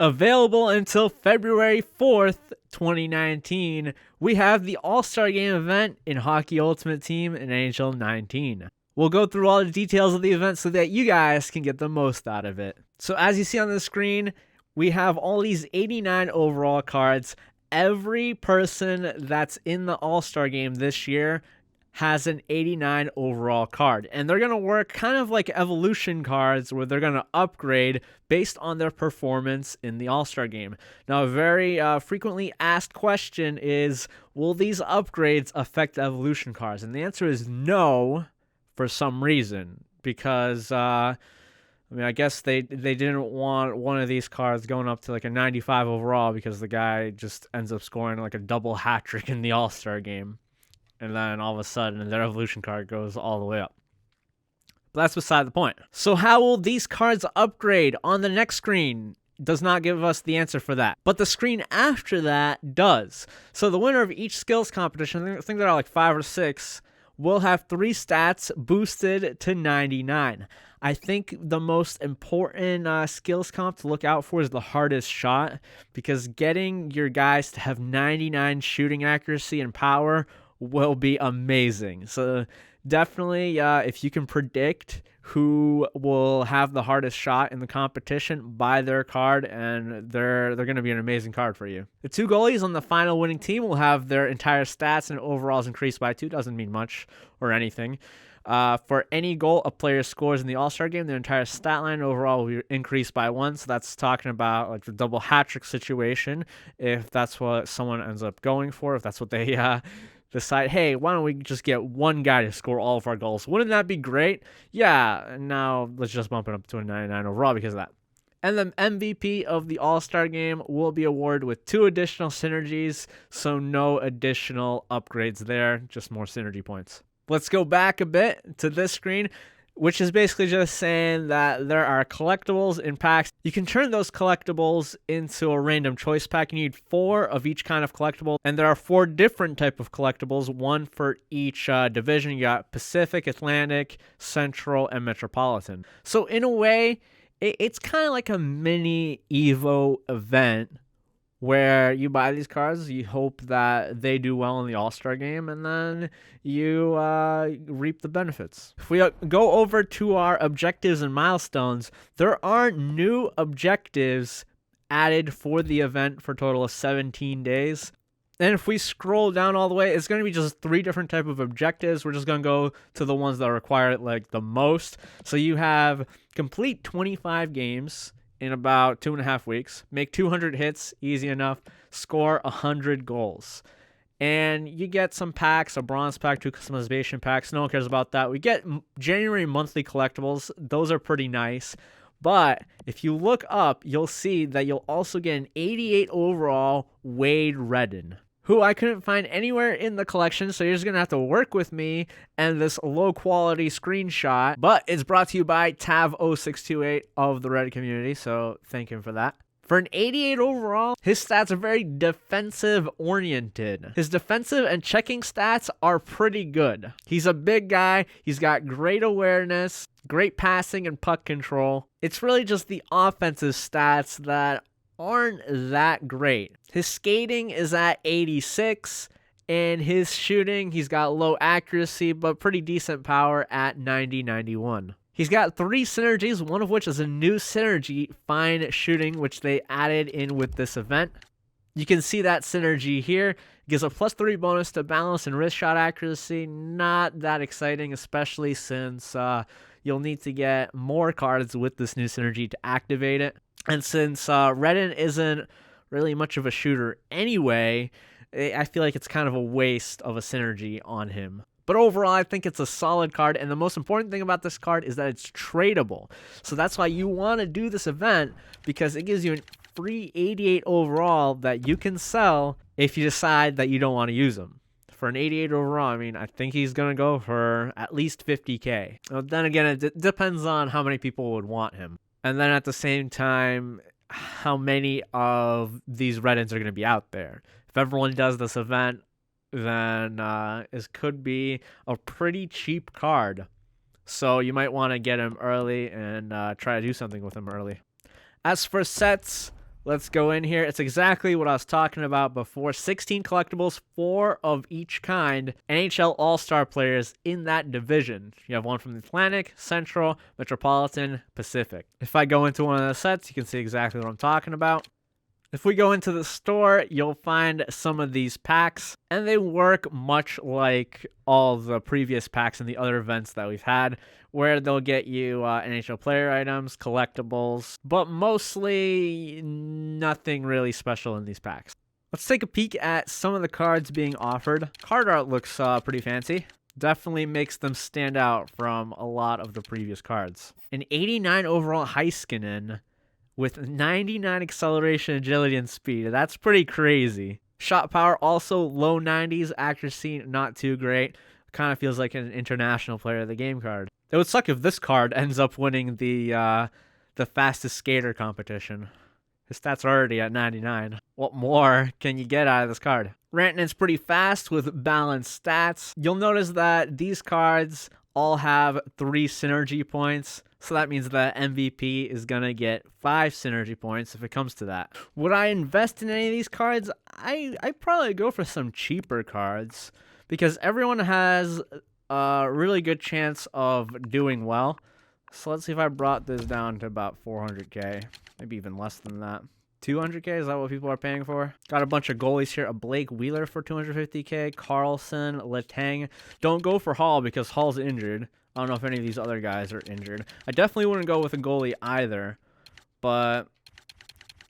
Available until February 4th, 2019, we have the All-Star Game event in Hockey Ultimate Team in NHL 19. We'll go through all the details of the event so that you guys can get the most out of it. So as you see on the screen, we have all these 89 overall cards. Every person that's in the All-Star Game this year has an 89 overall card, and they're going to work kind of like evolution cards where they're going to upgrade based on their performance in the All-Star Game. Now, a very frequently asked question is, will these upgrades affect the evolution cards? And the answer is no, for some reason, because I guess they didn't want one of these cards going up to like a 95 overall because the guy just ends up scoring like a double hat trick in the All-Star Game. And then all of a sudden, their evolution card goes all the way up. But that's beside the point. So how will these cards upgrade on the next screen? Does not give us the answer for that. But the screen after that does. So the winner of each skills competition, I think there are like 5 or 6, will have 3 stats boosted to 99. I think the most important skills comp to look out for is the hardest shot, because getting your guys to have 99 shooting accuracy and power will be amazing. So definitely, if you can predict who will have the hardest shot in the competition, buy their card, and they're going to be an amazing card for you. The 2 goalies on the final winning team will have their entire stats and overalls increased by 2. Doesn't mean much or anything. For any goal a player scores in the All-Star Game, their entire stat line overall will be increased by 1. So that's talking about like the double hat trick situation, if that's what someone ends up going for, if that's what they decide, hey, why don't we just get one guy to score all of our goals? Wouldn't that be great? Yeah, now let's just bump it up to a 99 overall because of that. And the MVP of the All-Star Game will be awarded with 2 additional synergies, so no additional upgrades there, just more synergy points. Let's go back a bit to this screen, which is basically just saying that there are collectibles in packs. You can turn those collectibles into a random choice pack. You need 4 of each kind of collectible, and there are 4 different type of collectibles, 1 for each division. You got Pacific, Atlantic, Central, and Metropolitan. So in a way, it's kind of like a mini Evo event where you buy these cards, you hope that they do well in the All-Star Game, and then you reap the benefits. If we go over to our objectives and milestones, there are new objectives added for the event for a total of 17 days. And if we scroll down all the way, it's going to be just 3 different type of objectives. We're just going to go to the ones that require it like the most. So you have complete 25 games in about 2.5 weeks, make 200 hits, easy enough, score 100 goals. And you get some packs, a bronze pack, 2 customization packs. No one cares about that. We get January monthly collectibles. Those are pretty nice. But if you look up, you'll see that you'll also get an 88 overall Wade Redden, who I couldn't find anywhere in the collection, so you're just going to have to work with me and this low-quality screenshot. But it's brought to you by Tav0628 of the Reddit community, so thank him for that. For an 88 overall, his stats are very defensive-oriented. His defensive and checking stats are pretty good. He's a big guy. He's got great awareness, great passing and puck control. It's really just the offensive stats that aren't that great. His skating is at 86, and his shooting, he's got low accuracy, but pretty decent power at 90-91. He's got 3 synergies, one of which is a new synergy, fine shooting, which they added in with this event. You can see that synergy here. It gives a +3 bonus to balance and wrist shot accuracy. Not that exciting, especially since you'll need to get more cards with this new synergy to activate it. And since Redden isn't really much of a shooter anyway, I feel like it's kind of a waste of a synergy on him. But overall, I think it's a solid card, and the most important thing about this card is that it's tradable. So that's why you want to do this event, because it gives you a free 88 overall that you can sell if you decide that you don't want to use them. For an 88 overall, I mean, I think he's going to go for at least 50K. Well, then again, it depends on how many people would want him. And then at the same time, how many of these Reddens are going to be out there. If everyone does this event, then it could be a pretty cheap card. So you might want to get him early and try to do something with him early. As for sets, Let's go in here. It's exactly what I was talking about before. 16 collectibles, 4 of each kind. NHL All-Star players in that division. You have one from the Atlantic, Central, Metropolitan, Pacific. If I go into one of the sets, you can see exactly what I'm talking about. If we go into the store, you'll find some of these packs, and they work much like all the previous packs in the other events that we've had, where they'll get you NHL player items, collectibles, but mostly nothing really special in these packs. Let's take a peek at some of the cards being offered. Card art looks pretty fancy. Definitely makes them stand out from a lot of the previous cards. An 89 overall Heiskanen with 99 acceleration, agility, and speed. That's pretty crazy. Shot power also low 90s, accuracy not too great. Kind of feels like an international player of the game card. It would suck if this card ends up winning the fastest skater competition. His stats are already at 99. What more can you get out of this card? Rantanen's pretty fast with balanced stats. You'll notice that these cards all have 3 synergy points. So that means that MVP is going to get 5 synergy points if it comes to that. Would I invest in any of these cards? I'd probably go for some cheaper cards because everyone has a really good chance of doing well. So let's see if I brought this down to about 400k, maybe even less than that. 200k, is that what people are paying for? Got a bunch of goalies here. A Blake Wheeler for 250k, Carlson, Letang. Don't go for Hall because Hall's injured. I don't know if any of these other guys are injured. I definitely wouldn't go with a goalie either. But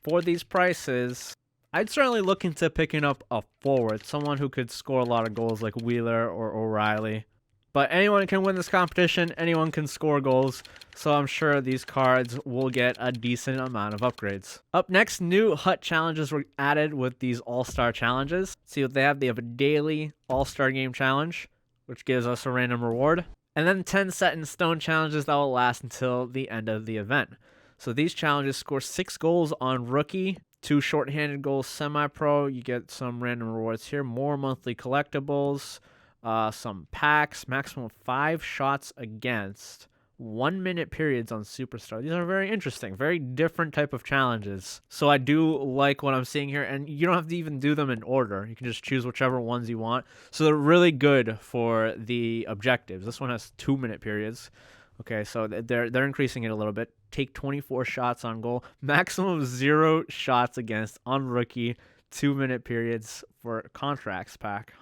for these prices, I'd certainly look into picking up a forward. Someone who could score a lot of goals like Wheeler or O'Reilly. But anyone can win this competition. Anyone can score goals. So I'm sure these cards will get a decent amount of upgrades. Up next, new HUT challenges were added with these All-Star challenges. See what they have. They have a daily All-Star game challenge, which gives us a random reward. And then 10 set in stone challenges that will last until the end of the event. So these challenges score 6 goals on rookie, 2 shorthanded goals semi-pro. You get some random rewards here. More monthly collectibles, some packs, maximum 5 shots against, 1-minute periods on Superstar. These are very interesting, very different type of challenges. So I do like what I'm seeing here, and you don't have to even do them in order. You can just choose whichever ones you want. So they're really good for the objectives. This one has 2-minute periods. Okay, so they're increasing it a little bit. Take 24 shots on goal, maximum 0 shots against on rookie, 2-minute periods for contracts pack.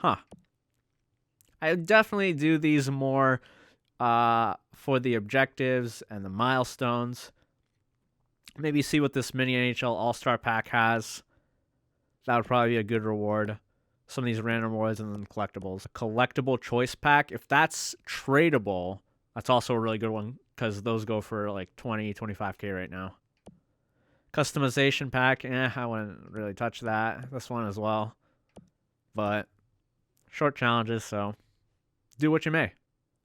I definitely do these more for the objectives and the milestones. Maybe see what this mini NHL All-Star pack has. That would probably be a good reward. Some of these random rewards and then collectibles. A collectible choice pack, if that's tradable, that's also a really good one because those go for like 20, 25k right now. Customization pack, I wouldn't really touch that. This one as well. But short challenges, so do what you may.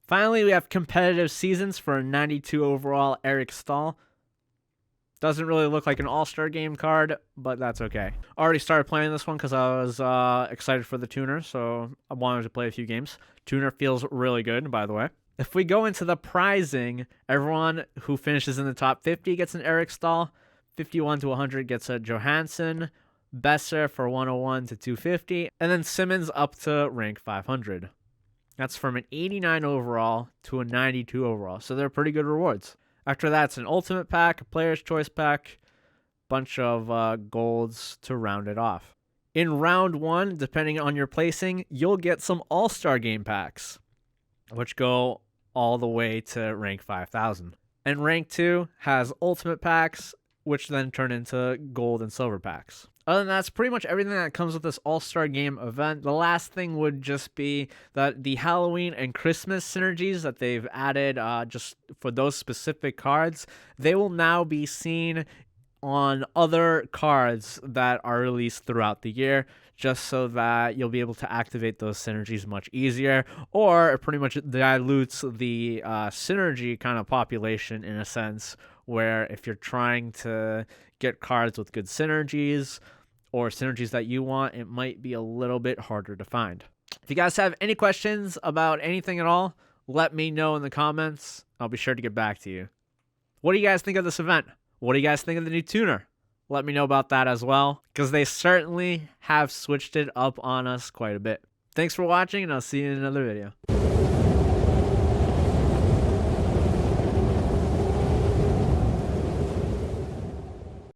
Finally, we have competitive seasons for a 92 overall Eric Stahl. Doesn't really look like an All-Star game card, but that's okay. Already started playing this one because I was excited for the tuner, so I wanted to play a few games. Tuner feels really good, by the way. If we go into the prizing, everyone who finishes in the top 50 gets an Eric Stahl. 51 to 100 gets a Johansson. Besser for 101 to 250. And then Simmons up to rank 500. That's from an 89 overall to a 92 overall. So they're pretty good rewards. After that, it's an ultimate pack, a player's choice pack, bunch of golds to round it off. In round 1, depending on your placing, you'll get some All-Star game packs, which go all the way to rank 5,000. And rank 2 has ultimate packs, which then turn into gold and silver packs. Other than that, that's pretty much everything that comes with this All-Star Game event. The last thing would just be that the Halloween and Christmas synergies that they've added just for those specific cards, they will now be seen on other cards that are released throughout the year, just so that you'll be able to activate those synergies much easier, or it pretty much dilutes the synergy kind of population in a sense, where if you're trying to get cards with good synergies or synergies that you want, it might be a little bit harder to find. If you guys have any questions about anything at all, let me know in the comments. I'll be sure to get back to you. What do you guys think of this event? What do you guys think of the new tuner? Let me know about that as well, because they certainly have switched it up on us quite a bit. Thanks for watching, and I'll see you in another video.